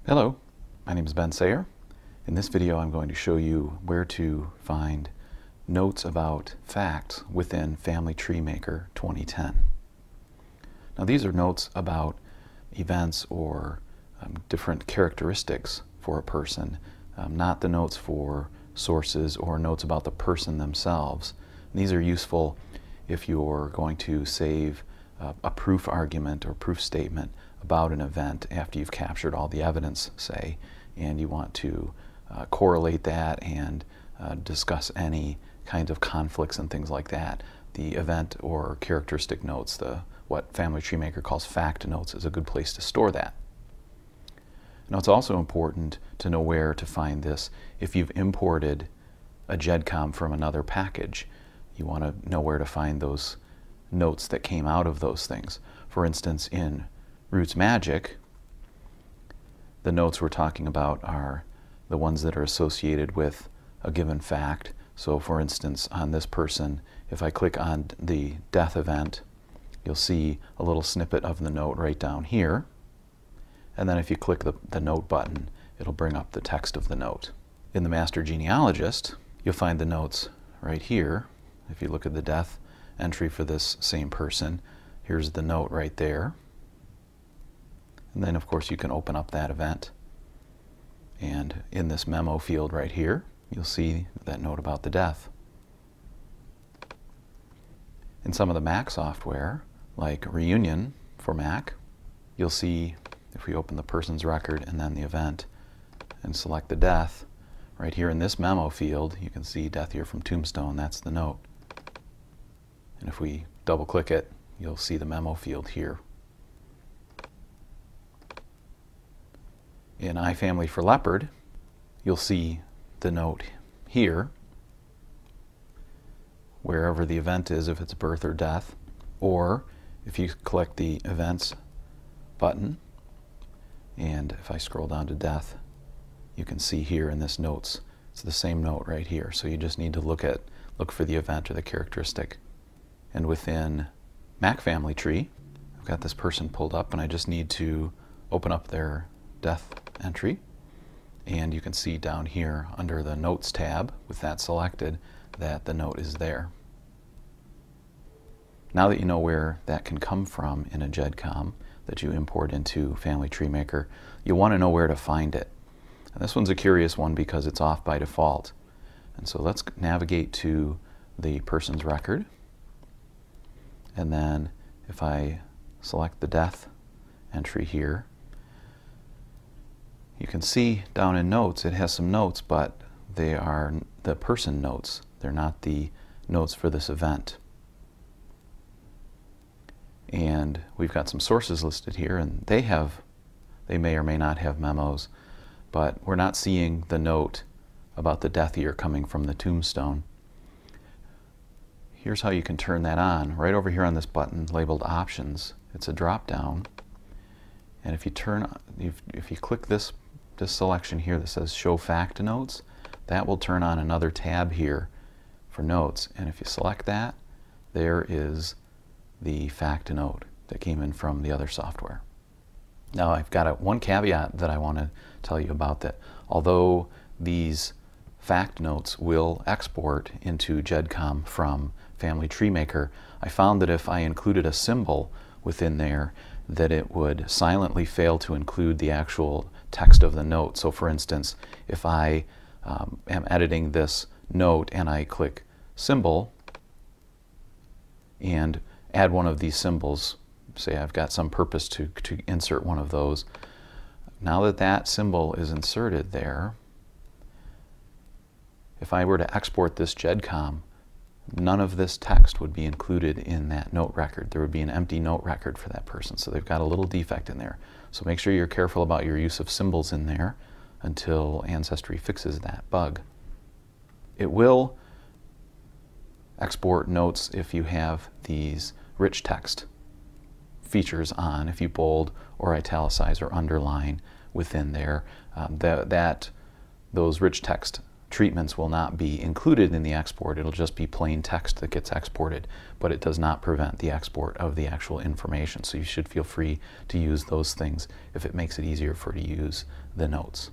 Hello, my name is Ben Sayer. In this video I'm going to show you where to find notes about facts within Family Tree Maker 2010. Now these are notes about events or different characteristics for a person, not the notes for sources or notes about the person themselves. These are useful if you're going to save a proof argument or proof statement about an event after you've captured all the evidence, say, and you want to correlate that and discuss any kind of conflicts and things like that. The event or characteristic notes, what Family Tree Maker calls fact notes, is a good place to store that. Now it's also important to know where to find this. If you've imported a GEDCOM from another package, you want to know where to find those notes that came out of those things. For instance, in RootsMagic, the notes we're talking about are the ones that are associated with a given fact. So for instance, on this person, if I click on the death event, you'll see a little snippet of the note right down here. And then if you click the note button, it'll bring up the text of the note. In the Master Genealogist, you'll find the notes right here. If you look at the death entry for this same person, here's the note right there. And then of course you can open up that event, and in this memo field right here you'll see that note about the death. In some of the Mac software, like Reunion for Mac, you'll see, if we open the person's record and then the event and select the death, right here in this memo field you can see death here from Tombstone. That's the note. And if we double click it, you'll see the memo field here. In iFamily for Leopard, you'll see the note here, wherever the event is, if it's birth or death, or if you click the events button, and if I scroll down to death, you can see here in this notes, it's the same note right here. So you just need to look for the event or the characteristic. And within Mac Family Tree, I've got this person pulled up, and I just need to open up their death entry, and you can see down here under the Notes tab, with that selected, that the note is there. Now that you know where that can come from in a GEDCOM that you import into Family Tree Maker, you want to know where to find it. And this one's a curious one because it's off by default. And so let's navigate to the person's record, and then if I select the death entry here, you can see down in notes it has some notes, but they are the person notes. They're not the notes for this event. And we've got some sources listed here, and they may or may not have memos, but we're not seeing the note about the death year coming from the Tombstone. Here's how you can turn that on. Right over here on this button labeled Options, it's a drop down, and if you click this selection here that says Show Fact Notes, that will turn on another tab here for notes, and if you select that, there is the fact note that came in from the other software. Now I've got one caveat that I want to tell you about, that although these fact notes will export into GEDCOM from Family Tree Maker, I found that if I included a symbol within there, that it would silently fail to include the actual text of the note. So for instance, if I am editing this note and I click symbol and add one of these symbols, say I've got some purpose to insert one of those, now that that symbol is inserted there, if I were to export this GEDCOM, none of this text would be included in that note record. There would be an empty note record for that person. So they've got a little defect in there. So make sure you're careful about your use of symbols in there until Ancestry fixes that bug. It will export notes if you have these rich text features on, if you bold or italicize or underline within there. Those rich text treatments will not be included in the export. It'll just be plain text that gets exported, but it does not prevent the export of the actual information. So you should feel free to use those things if it makes it easier for you to use the notes.